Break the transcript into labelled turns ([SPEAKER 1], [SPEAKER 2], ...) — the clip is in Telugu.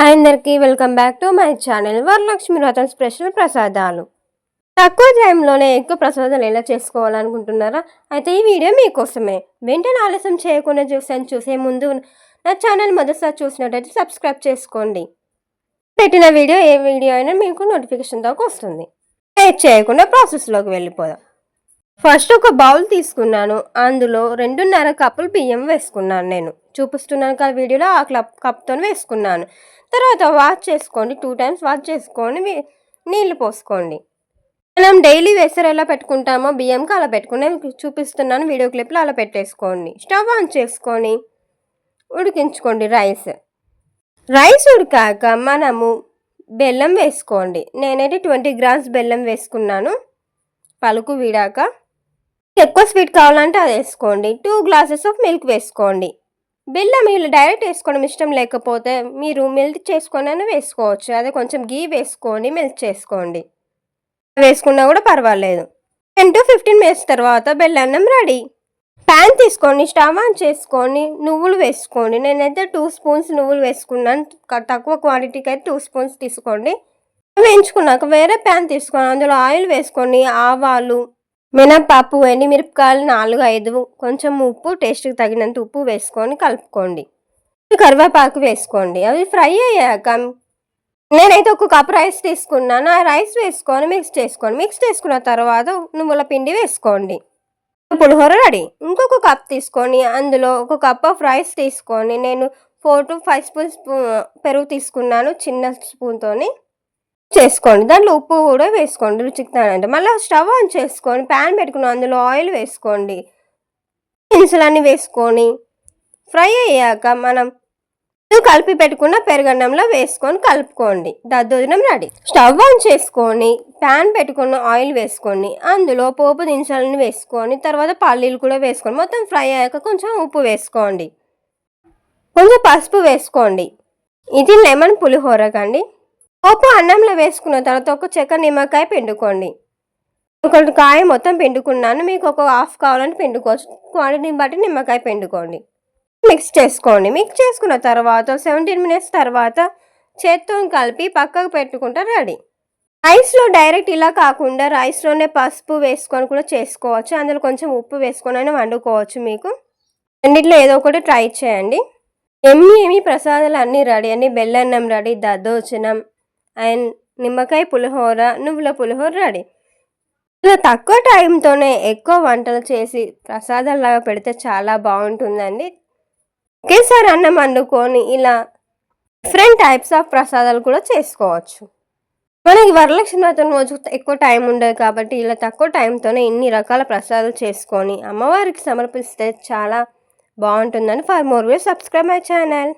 [SPEAKER 1] హాయ్ అందరికీ welcome back to my channel. Varalakshmi వ్రతం స్పెషల్ ప్రసాదాలు. తక్కువ టైంలోనే ఎక్కువ ప్రసాదాలు ఎలా చేసుకోవాలనుకుంటున్నారా? అయితే ఈ వీడియో మీకోసమే. వెంటనే ఆలస్యం చేయకుండా చూసే ముందు నా ఛానల్ మొదటిసారి చూసినట్టయితే సబ్స్క్రైబ్ చేసుకోండి. పెట్టిన ఏ వీడియో అయినా మీకు నోటిఫికేషన్ దాకా వస్తుంది. లేట్ చేయకుండా ప్రాసెస్లోకి వెళ్ళిపోదాం. ఫస్ట్ ఒక బౌల్ తీసుకున్నాను. అందులో 2.5 కప్పులు బియ్యం వేసుకున్నాను. నేను చూపిస్తున్నాను కదా వీడియోలో, ఆ కప్తో వేసుకున్నాను. తర్వాత వాష్ చేసుకోండి, 2 టైమ్స్ వాష్ చేసుకొని నీళ్ళు పోసుకోండి. మనం డైలీ వేసరి ఎలా పెట్టుకుంటామో బియ్యంకి అలా పెట్టుకుని చూపిస్తున్నాను వీడియో క్లిప్లో, అలా పెట్టేసుకోండి. స్టవ్ ఆన్ చేసుకొని ఉడికించుకోండి రైస్ ఉడికాక మనము బెల్లం వేసుకోండి. నేనైతే 20 గ్రామ్స్ బెల్లం వేసుకున్నాను. పలుకు వీడాక ఎక్కువ స్వీట్ కావాలంటే అది వేసుకోండి. 2 గ్లాసెస్ ఆఫ్ మిల్క్ వేసుకోండి. బెల్లం ఇలా డైరెక్ట్ వేసుకోవడం ఇష్టం లేకపోతే మీరు మెల్ట్ చేసుకొని వేసుకోవచ్చు. అదే కొంచెం గీ వేసుకొని మెల్ట్ చేసుకోండి. వేసుకున్నా కూడా పర్వాలేదు. 10 to 15 మినిట్స్ తర్వాత బెల్లన్నం రెడీ. ప్యాన్ తీసుకొని స్టవ్ ఆన్ చేసుకొని నువ్వులు వేసుకోండి. నేనైతే 2 స్పూన్స్ నువ్వులు వేసుకున్నాను. తక్కువ క్వాంటిటీకి అయితే 2 స్పూన్స్ తీసుకోండి. వేయించుకున్నాక వేరే ప్యాన్ తీసుకొని అందులో ఆయిల్ వేసుకొని ఆవాలు, మినపప్పు, ఎండుమిరపకాయలు 4-5, కొంచెం ఉప్పు, టేస్ట్కి తగినంత ఉప్పు వేసుకొని కలుపుకోండి. కరివేపాకు వేసుకోండి. అవి ఫ్రై అయ్యాక నేనైతే ఒక కప్ రైస్ తీసుకున్నాను. ఆ రైస్ వేసుకొని మిక్స్ చేసుకున్న తర్వాత నువ్వుల పిండి వేసుకోండి. పులిహోర రెడీ. ఇంకొక కప్ తీసుకొని అందులో ఒక కప్ ఆఫ్ రైస్ తీసుకొని నేను 4 to 5 స్పూన్స్ పెరుగు తీసుకున్నాను చిన్న స్పూన్తోని చేసుకోండి. దాంట్లో ఉప్పు కూడా వేసుకోండి రుచికి తగినంత. మళ్ళీ స్టవ్ ఆన్ చేసుకొని ప్యాన్ పెట్టుకుని అందులో ఆయిల్ వేసుకోండి. దినుసులన్నీ వేసుకొని ఫ్రై అయ్యాక మనం కలిపి పెట్టుకున్న పెరుగన్నంలో వేసుకొని కలుపుకోండి. దద్దోజనం రెడీ. స్టవ్ ఆన్ చేసుకొని ప్యాన్ పెట్టుకున్న ఆయిల్ వేసుకోండి. అందులో పోపు దినుసులను వేసుకొని తర్వాత పల్లీలు కూడా వేసుకోండి. మొత్తం ఫ్రై అయ్యాక కొంచెం ఉప్పు వేసుకోండి, కొంచెం పసుపు వేసుకోండి. ఇది లెమన్ పులిహోర కండి. పోపు అన్నంలో వేసుకున్న తర్వాత ఒక చెక్క నిమ్మకాయ పిండుకోండి. ఒకటి కాయ మొత్తం పిండుకున్నాను. మీకు ఒక హాఫ్ కావాలంటే పిండుకోవచ్చు. క్వాంటిటీని బట్టి నిమ్మకాయ పిండుకోండి. మిక్స్ చేసుకోండి. మిక్స్ చేసుకున్న తర్వాత 17 మినిట్స్ తర్వాత చేత్తో కలిపి పక్కకు పెట్టుకుంటే రెడీ. రైస్లో డైరెక్ట్ ఇలా కాకుండా రైస్లోనే పసుపు వేసుకొని కూడా చేసుకోవచ్చు. అందులో కొంచెం ఉప్పు వేసుకొని అయినా వండుకోవచ్చు. మీకు రెండిట్లో ఏదో ఒకటి ట్రై చేయండి. ఏమి ప్రసాదాలు అన్నీ రెడీ అండి. బెల్లన్నం రెడీ, దద్దోజనం అండ్ నిమ్మకాయ పులిహోర, నువ్వుల పులిహోర రెడీ. ఇలా తక్కువ టైంతోనే ఎక్కువ వంటలు చేసి ప్రసాదాలాగా పెడితే చాలా బాగుంటుందండి. ఒకేసారి అన్నం వండుకొని ఇలా డిఫరెంట్ టైప్స్ ఆఫ్ ప్రసాదాలు కూడా చేసుకోవచ్చు. మనకి వరలక్ష్మి వ్రతం రోజు ఎక్కువ టైం ఉండదు కాబట్టి ఇలా తక్కువ టైంతోనే ఇన్ని రకాల ప్రసాదాలు చేసుకొని అమ్మవారికి సమర్పిస్తే చాలా బాగుంటుందని. For more videos subscribe my channel.